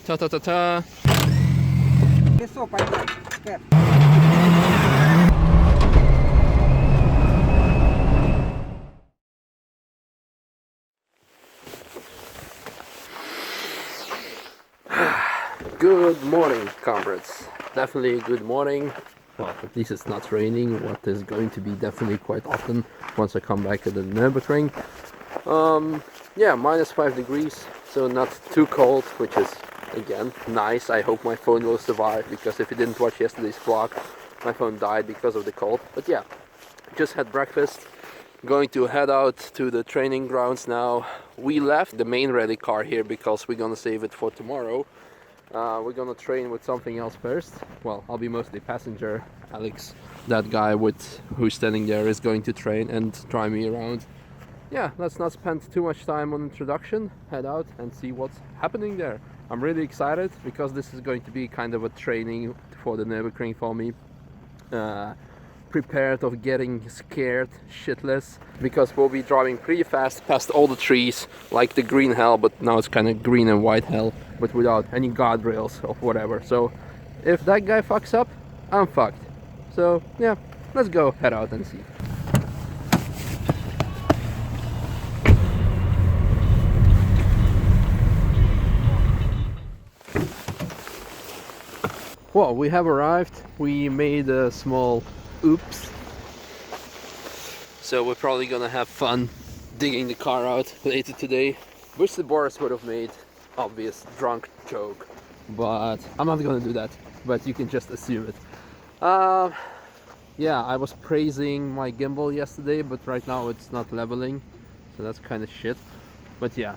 Ta ta ta ta. Good morning, comrades. Definitely good morning. Well, at least it's not raining, what is going to be definitely quite often once I come back to the Nürburgring. Yeah, -5 degrees, so not too cold, which is, again, nice. I hope my phone will survive, because if you didn't watch yesterday's vlog, my phone died because of the cold. But yeah, just had breakfast. Going to head out to the training grounds now. We left the main rally car here because we're gonna save it for tomorrow. We're gonna train with something else first. Well, I'll be mostly passenger. Alex, that guy who's standing there, is going to train and drive me around. Yeah, let's not spend too much time on introduction. Head out and see what's happening there. I'm really excited because this is going to be kind of a training for the Nürburgring for me. Prepared of getting scared shitless, because we'll be driving pretty fast past all the trees, like the green hell, but now it's kind of green and white hell, but without any guardrails or whatever. So if that guy fucks up, I'm fucked. So yeah, let's go head out and see. Well, we have arrived. We made a small oops. So we're probably gonna have fun digging the car out later today. Wish the Boris would have made obvious drunk joke, but I'm not gonna do that. But you can just assume it. Yeah, I was praising my gimbal yesterday, but right now it's not leveling, so that's kind of shit. But yeah,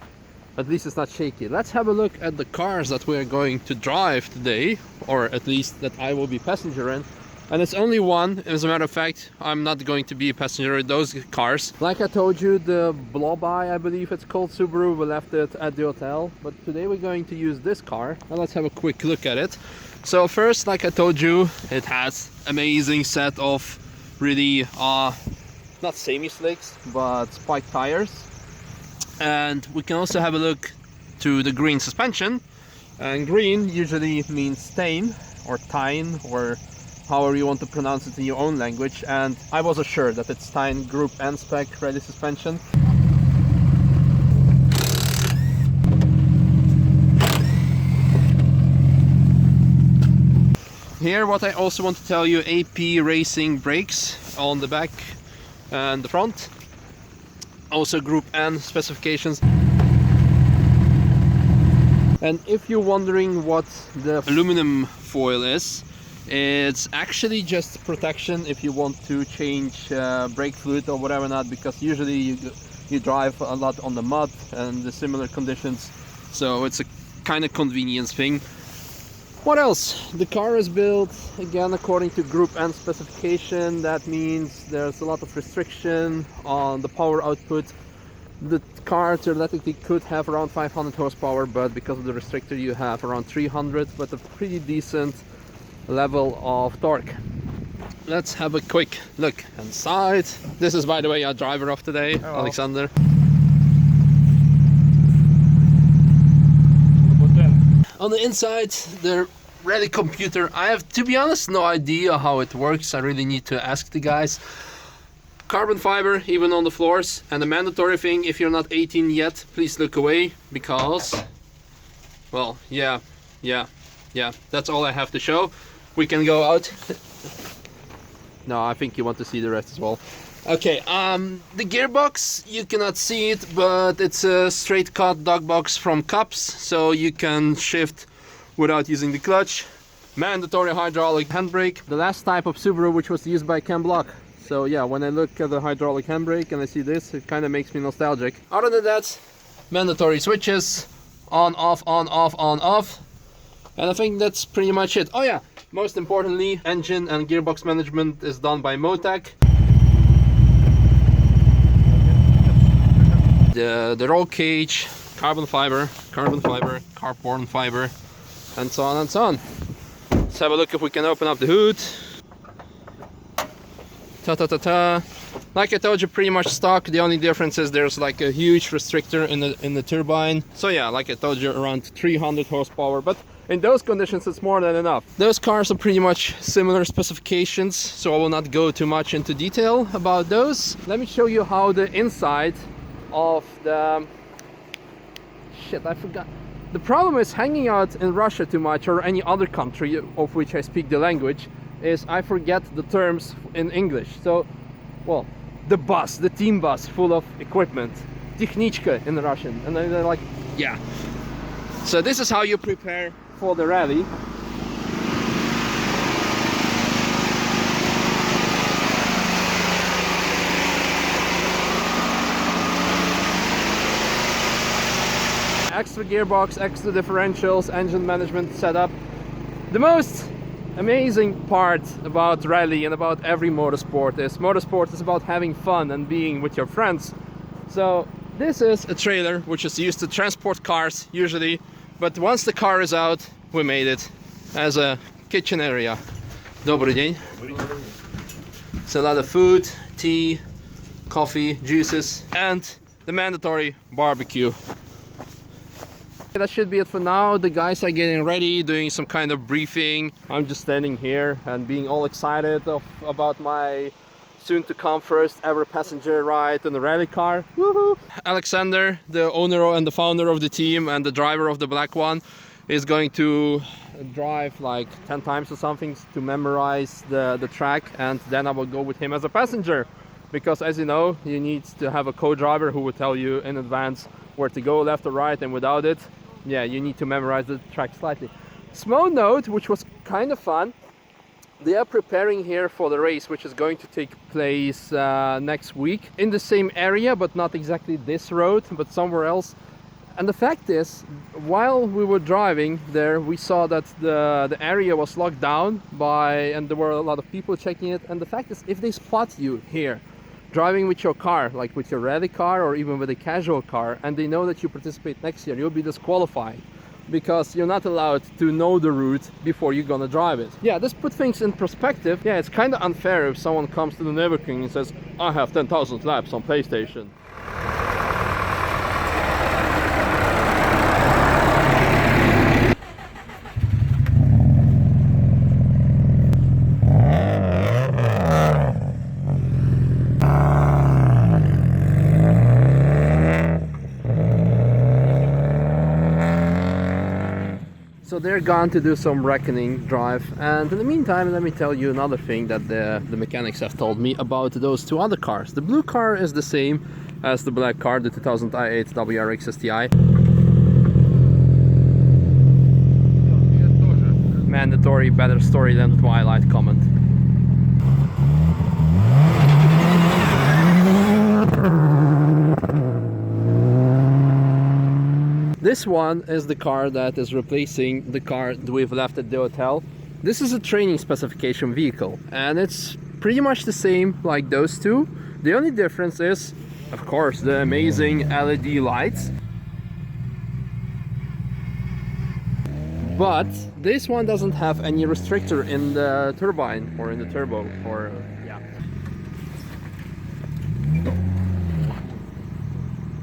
at least it's not shaky. Let's have a look at the cars that we're going to drive today, or at least that I will be passenger in. And it's only one. As a matter of fact, I'm not going to be a passenger in those cars. Like I told you, the Blob-eye, I believe it's called, Subaru, we left it at the hotel. But today we're going to use this car. Now let's have a quick look at it. So first, like I told you, it has amazing set of really, not semi-slicks, but spiked tires. And we can also have a look to the green suspension. And green usually means stain or tine, or however you want to pronounce it in your own language, and I was assured that it's Tyne Group N spec ready suspension. Here, what I also want to tell you, AP Racing brakes on the back and the front. Also Group N specifications. And if you're wondering what the aluminum foil is, it's actually just protection if you want to change brake fluid or whatever not, because usually you drive a lot on the mud and the similar conditions, so it's a kind of convenience thing. What else? The car is built again according to Group N specification. That means there's a lot of restriction on the power output. The car theoretically could have around 500 horsepower, but because of the restrictor you have around 300, but a pretty decent level of torque. Let's have a quick look inside. This is, by the way, our driver of today. Hello. Alexander. On the inside, the rally computer, I have, to be honest, no idea how it works. I really need to ask the guys. Carbon fiber even on the floors, and the mandatory thing, if you're not 18 yet, please look away, because, well, yeah, that's all I have to show. We can go out. No, I think you want to see the rest as well. Okay, the gearbox, you cannot see it, but it's a straight cut dog box from Cups, so you can shift without using the clutch. Mandatory hydraulic handbrake. The last type of Subaru which was used by Ken Block. So yeah, when I look at the hydraulic handbrake and I see this, it kind of makes me nostalgic. Other than that, mandatory switches, on, off, on, off, on, off. And I think that's pretty much it. Oh yeah, most importantly, engine and gearbox management is done by Motec. The roll cage, carbon fiber, carbon fiber, and so on and so on. Let's have a look if we can open up the hood. Ta ta ta ta. Like I told you, pretty much stock. The only difference is there's like a huge restrictor in the turbine. So yeah, like I told you, around 300 horsepower, but in those conditions it's more than enough. Those cars are pretty much similar specifications, so I will not go too much into detail about those. Let me show you how the inside of the... Shit, I forgot. The problem is hanging out in Russia too much, or any other country of which I speak the language, is I forget the terms in English. So, well, the bus, the team bus full of equipment, technichka in Russian, and then they're like, yeah. So this is how you prepare for the rally. Extra gearbox, extra differentials, engine management setup. The most amazing part about rally and about every motorsport is about having fun and being with your friends. So this is a trailer which is used to transport cars usually, but once the car is out, we made it as a kitchen area. Dobry dzień. It's a lot of food, tea, coffee, juices, and the mandatory barbecue. That should be it for now. The guys are getting ready, doing some kind of briefing. I'm just standing here and being all excited about my soon to come first ever passenger ride in the rally car. Woohoo! Alexander, the owner and the founder of the team and the driver of the black one, is going to drive like 10 times or something to memorize the track, and then I will go with him as a passenger, because as you know, you need to have a co-driver who will tell you in advance where to go, left or right, and without it, yeah, you need to memorize the track slightly. Small note, which was kind of fun, they are preparing here for the race, which is going to take place next week in the same area, but not exactly this road, but somewhere else. And the fact is, while we were driving there, we saw that the area was locked down and there were a lot of people checking it. And the fact is, if they spot you here driving with your car, like with your rally car or even with a casual car, and they know that you participate next year, you'll be disqualified, because you're not allowed to know the route before you're gonna drive it. Yeah, this put things in perspective. Yeah, it's kind of unfair if someone comes to the Nürburgring and says, I have 10,000 laps on PlayStation. So they're gone to do some reckoning drive, and in the meantime, let me tell you another thing that the mechanics have told me about those two other cars. The blue car is the same as the black car, the 2008 WRX STI. Mandatory better story than Twilight comment. This one is the car that is replacing the car that we've left at the hotel. This is a training specification vehicle, and it's pretty much the same like those two. The only difference is, of course, the amazing LED lights. But this one doesn't have any restrictor in the turbine or in the turbo, or yeah.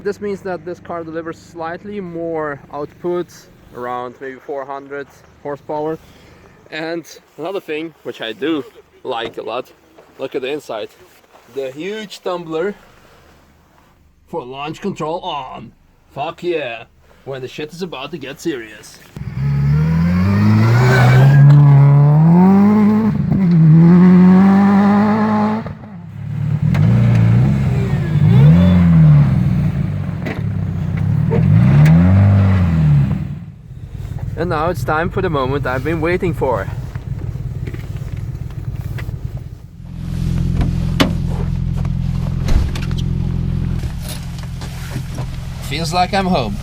This means that this car delivers slightly more output, around maybe 400 horsepower. And another thing, which I do like a lot, look at the inside. The huge tumbler for launch control on. Fuck yeah, when the shit is about to get serious. And now it's time for the moment I've been waiting for. Feels like I'm home.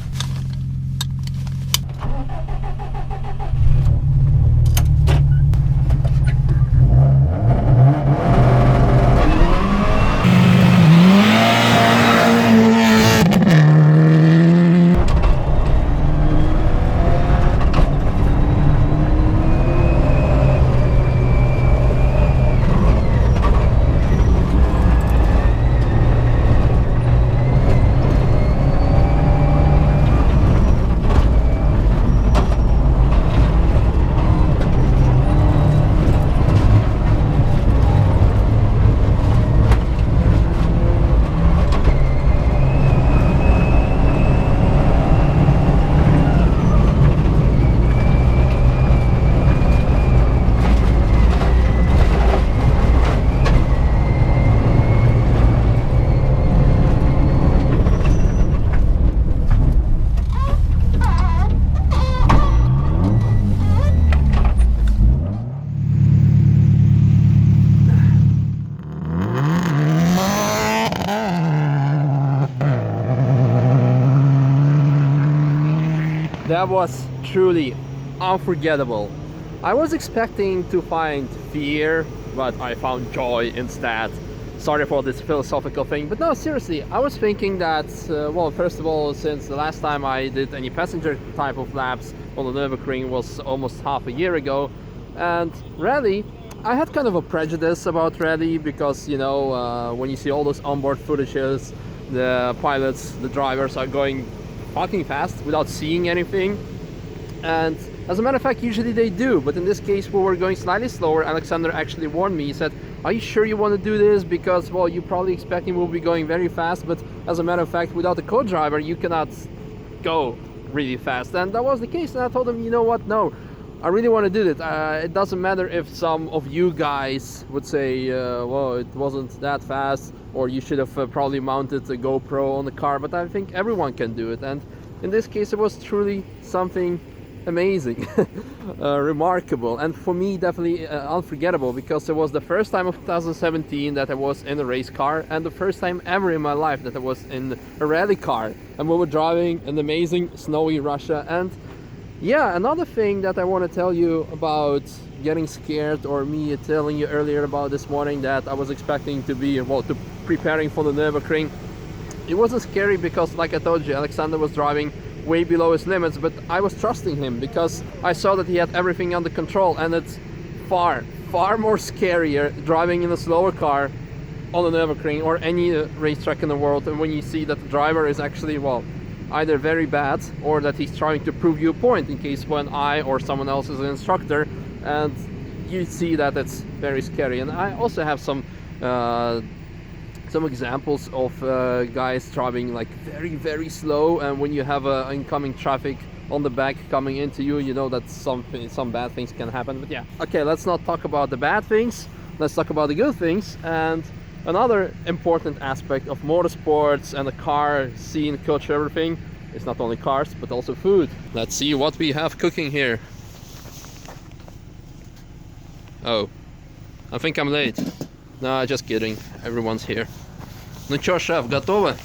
that was truly unforgettable. I was expecting to find fear, but I found joy instead. Sorry for this philosophical thing, but no, seriously, I was thinking that, well, first of all, since the last time I did any passenger type of laps on the Nürburgring was almost half a year ago, and rally, I had kind of a prejudice about rally because, you know, when you see all those onboard footages, the pilots, the drivers are going fucking fast without seeing anything, and as a matter of fact, usually they do, but in this case we were going slightly slower. Alexander actually warned me. He said, are you sure you want to do this? Because, well, you're probably expecting we'll be going very fast, but as a matter of fact, without a co-driver, you cannot go really fast. And that was the case, and I told him, you know what, no, I really want to do it. It doesn't matter if some of you guys would say, well, it wasn't that fast, or you should have probably mounted a GoPro on the car, but I think everyone can do it. And in this case, it was truly something amazing, remarkable, and for me definitely unforgettable, because it was the first time of 2017 that I was in a race car, and the first time ever in my life that I was in a rally car, and we were driving an amazing snowy Russia. And yeah, another thing that I want to tell you about getting scared, or me telling you earlier about this morning that I was expecting to be, well, to preparing for the Nürburgring. It wasn't scary because, like I told you, Alexander was driving way below his limits, but I was trusting him because I saw that he had everything under control, and it's far more scarier driving in a slower car on the Nürburgring or any racetrack in the world, and when you see that the driver is actually, well, either very bad or that he's trying to prove you a point in case when I or someone else is an instructor, and you see that it's very scary. And I also have some examples of guys driving like very slow, and when you have incoming traffic on the back coming into you, you know that some bad things can happen. But yeah, okay, let's not talk about the bad things, let's talk about the good things. And another important aspect of motorsports and the car scene, culture, everything, is not only cars but also food. Let's see what we have cooking here. Oh, I think I'm late. No, just kidding, everyone's here. Ну чё, шеф, готово?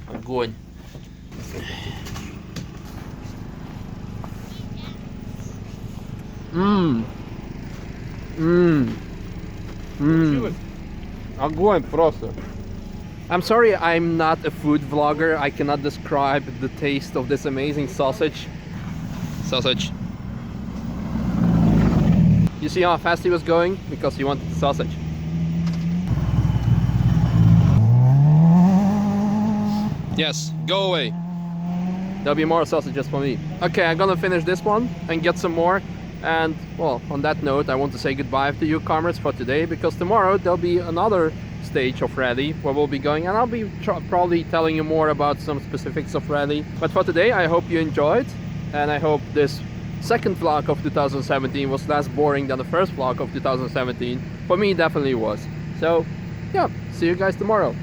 Огонь. Огонь просто. I'm sorry, I'm not a food vlogger. I cannot describe the taste of this amazing sausage. You see how fast he was going? Because he wanted the sausage. Yes, go away. There'll be more sausages for me. Okay, I'm gonna finish this one and get some more. And, well, on that note, I want to say goodbye to you, comrades, for today, because tomorrow there'll be another stage of rally where we'll be going, and I'll be probably telling you more about some specifics of rally. But for today, I hope you enjoyed, and I hope this second vlog of 2017 was less boring than the first vlog of 2017. For me, it definitely was. So yeah, see you guys tomorrow.